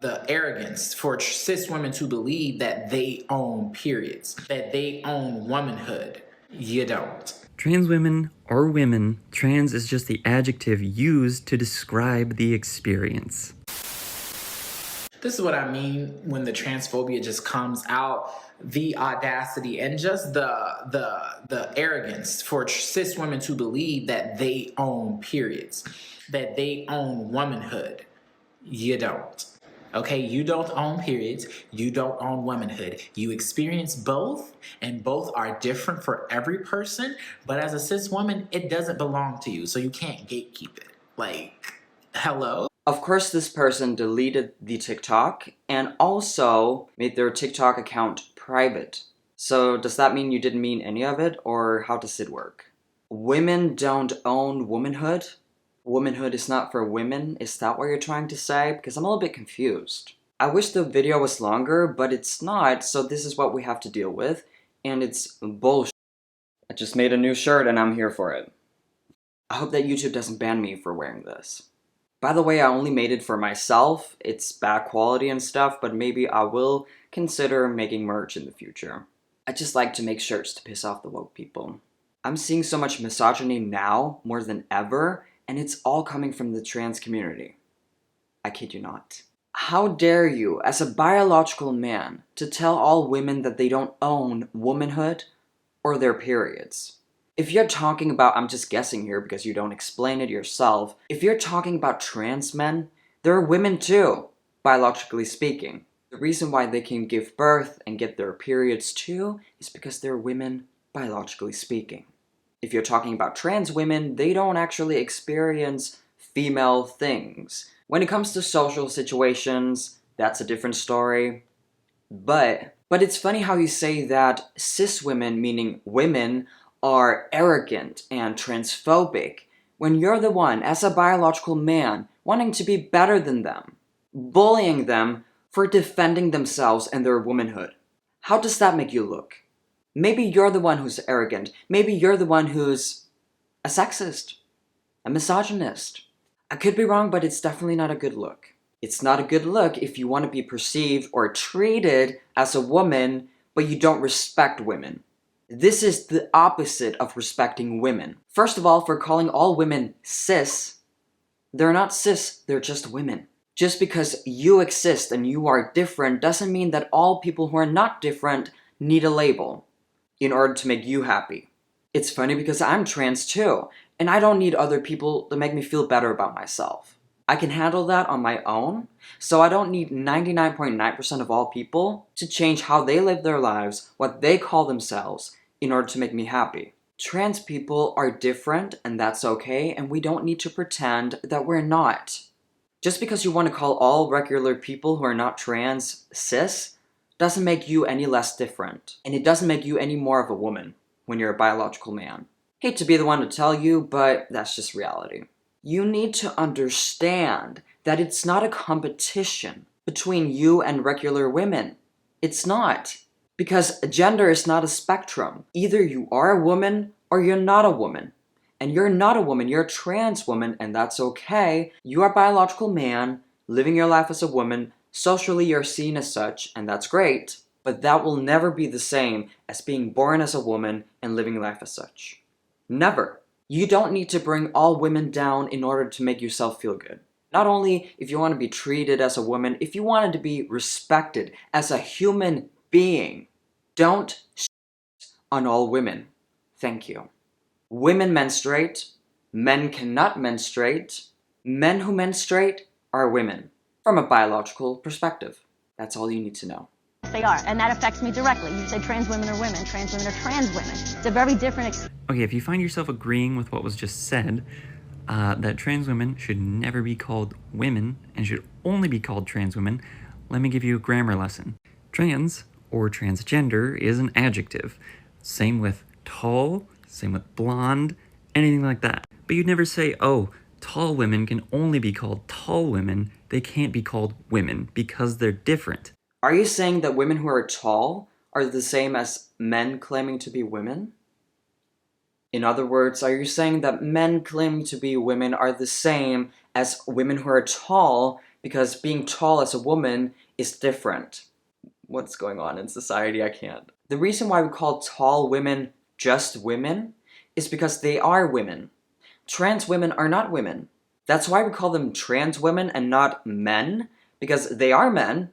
The arrogance for cis women to believe that they own periods, that they own womanhood. You don't. Trans women are women. Trans is just the adjective used to describe the experience. This is what I mean when the transphobia just comes out. The audacity and just the arrogance for cis women to believe that they own periods, that they own womanhood. You don't. Okay, you don't own periods, you don't own womanhood. You experience both, and both are different for every person, but as a cis woman, it doesn't belong to you, so you can't gatekeep it. Like, hello? Of course, this person deleted the TikTok and also made their TikTok account private. So does that mean you didn't mean any of it, or how does it work? Women don't own womanhood? Womanhood is not for women? Is that what you're trying to say? Because I'm a little bit confused. I wish the video was longer, but it's not, so this is what we have to deal with, and it's bullshit. I just made a new shirt and I'm here for it. I hope that YouTube doesn't ban me for wearing this. By the way, I only made it for myself. It's bad quality and stuff, but maybe I will consider making merch in the future. I just like to make shirts to piss off the woke people. I'm seeing so much misogyny now, more than ever, and it's all coming from the trans community. I kid you not. How dare you, as a biological man, to tell all women that they don't own womanhood or their periods? If you're talking about, I'm just guessing here because you don't explain it yourself, if you're talking about trans men, there are women too, biologically speaking. The reason why they can give birth and get their periods too is because they're women, biologically speaking. If you're talking about trans women, they don't actually experience female things. When it comes to social situations, that's a different story. But it's funny how you say that cis women, meaning women, are arrogant and transphobic when you're the one, as a biological man, wanting to be better than them, bullying them for defending themselves and their womanhood. How does that make you look? Maybe you're the one who's arrogant. Maybe you're the one who's a sexist, a misogynist. I could be wrong, but it's definitely not a good look. It's not a good look if you want to be perceived or treated as a woman, but you don't respect women. This is the opposite of respecting women. First of all, for calling all women cis, they're not cis, they're just women. Just because you exist and you are different doesn't mean that all people who are not different need a label in order to make you happy. It's funny because I'm trans too, and I don't need other people to make me feel better about myself. I can handle that on my own, so I don't need 99.9% of all people to change how they live their lives, what they call themselves, in order to make me happy. Trans people are different, and that's okay, and we don't need to pretend that we're not. Just because you want to call all regular people who are not trans cis, doesn't make you any less different. And it doesn't make you any more of a woman when you're a biological man. Hate to be the one to tell you, but that's just reality. You need to understand that it's not a competition between you and regular women. It's not. Because gender is not a spectrum. Either you are a woman or you're not a woman. And you're not a woman, you're a trans woman, and that's okay. You are a biological man, living your life as a woman. Socially, you're seen as such, and that's great. But that will never be the same as being born as a woman and living life as such. Never. You don't need to bring all women down in order to make yourself feel good. Not only if you want to be treated as a woman, if you wanted to be respected as a human being, don't on all women. Thank you. Women menstruate. Men cannot menstruate. Men who menstruate are women. From a biological perspective. That's all you need to know. They are, and that affects me directly. You say trans women are women are trans women. It's a very different Okay, if you find yourself agreeing with what was just said, that trans women should never be called women and should only be called trans women, let me give you a grammar lesson. Trans, or transgender, is an adjective. Same with tall, same with blonde, anything like that. But you'd never say, oh, tall women can only be called tall women, they can't be called women, because they're different. Are you saying that women who are tall are the same as men claiming to be women? In other words, are you saying that men claiming to be women are the same as women who are tall because being tall as a woman is different. What's going on in society? I can't. The reason why we call tall women just women is because they are women. Trans women are not women. That's why we call them trans women and not men, because they are men,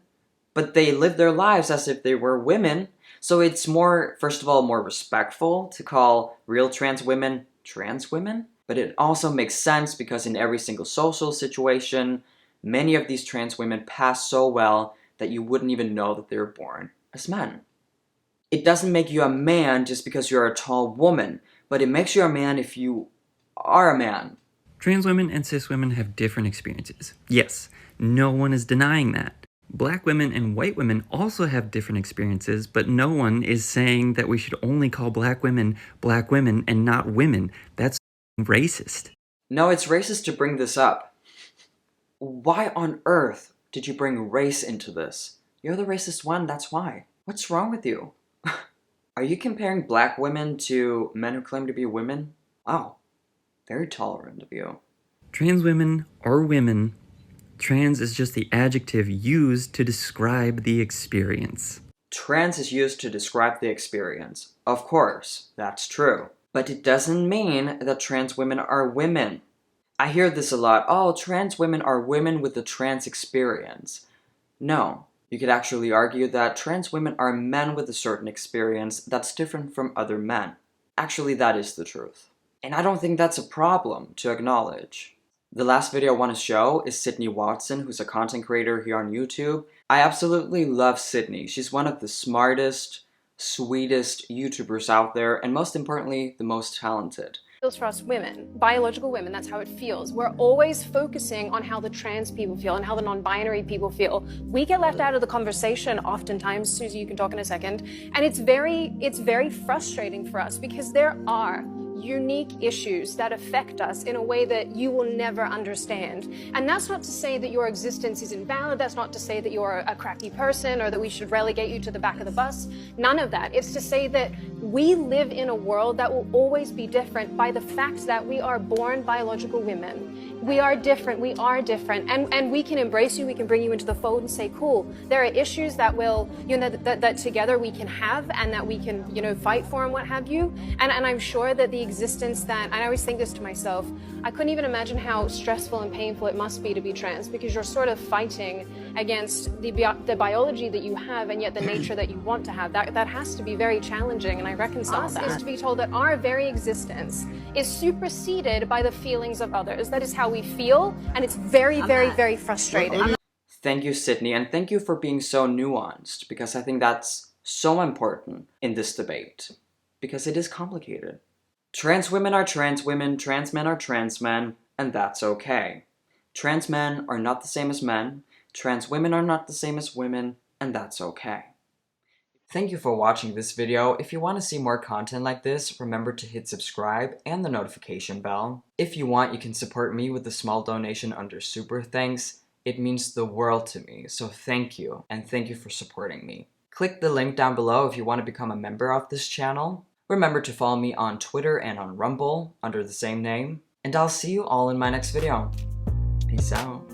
but they live their lives as if they were women. So it's more, first of all, more respectful to call real trans women, but it also makes sense because in every single social situation, many of these trans women pass so well that you wouldn't even know that they were born as men. It doesn't make you a man just because you're a tall woman, but it makes you a man if you are a man. Trans women and cis women have different experiences. Yes, no one is denying that. Black women and white women also have different experiences, but no one is saying that we should only call black women and not women. That's racist. No, it's racist to bring this up. Why on earth did you bring race into this? You're the racist one, that's why. What's wrong with you? Are you comparing black women to men who claim to be women? Wow, very tolerant of you. Trans women are women. Trans is just the adjective used to describe the experience. Trans is used to describe the experience. Of course, that's true. But it doesn't mean that trans women are women. I hear this a lot. Oh, trans women are women with a trans experience. No. You could actually argue that trans women are men with a certain experience that's different from other men. Actually, that is the truth. And I don't think that's a problem to acknowledge. The last video I want to show is Sydney Watson, who's a content creator here on YouTube. I absolutely love Sydney. She's one of the smartest, sweetest YouTubers out there, and most importantly, the most talented. Feels for us women, biological women, that's how it feels. We're always focusing on how the trans people feel and how the non-binary people feel. We get left out of the conversation oftentimes. Susie, you can talk in a second. And it's very frustrating for us because there are unique issues that affect us in a way that you will never understand. And that's not to say that your existence is invalid. That's not to say that you're a crappy person or that we should relegate you to the back of the bus. None of that. It's to say that we live in a world that will always be different by the fact that we are born biological women. We are different, and we can embrace you, we can bring you into the fold and say, cool, there are issues that will, that together we can have and that we can, fight for and what have you. And I'm sure that the existence that, and I always think this to myself, I couldn't even imagine how stressful and painful it must be to be trans, because you're sort of fighting against the biology that you have and yet the nature that you want to have. That has to be very challenging, and I reconcile that. Is to be told that our very existence is superseded by the feelings of others. That is how we feel, and it's very, very frustrating. Thank you, Sydney, and thank you for being so nuanced, because I think that's so important in this debate, because it is complicated. Trans women are trans women, trans men are trans men, and that's okay. Trans men are not the same as men, trans women are not the same as women, and that's okay. Thank you for watching this video. If you want to see more content like this, remember to hit subscribe and the notification bell. If you want, you can support me with a small donation under Super Thanks. It means the world to me, so thank you, and thank you for supporting me. Click the link down below if you want to become a member of this channel. Remember to follow me on Twitter and on Rumble under the same name, and I'll see you all in my next video. Peace out.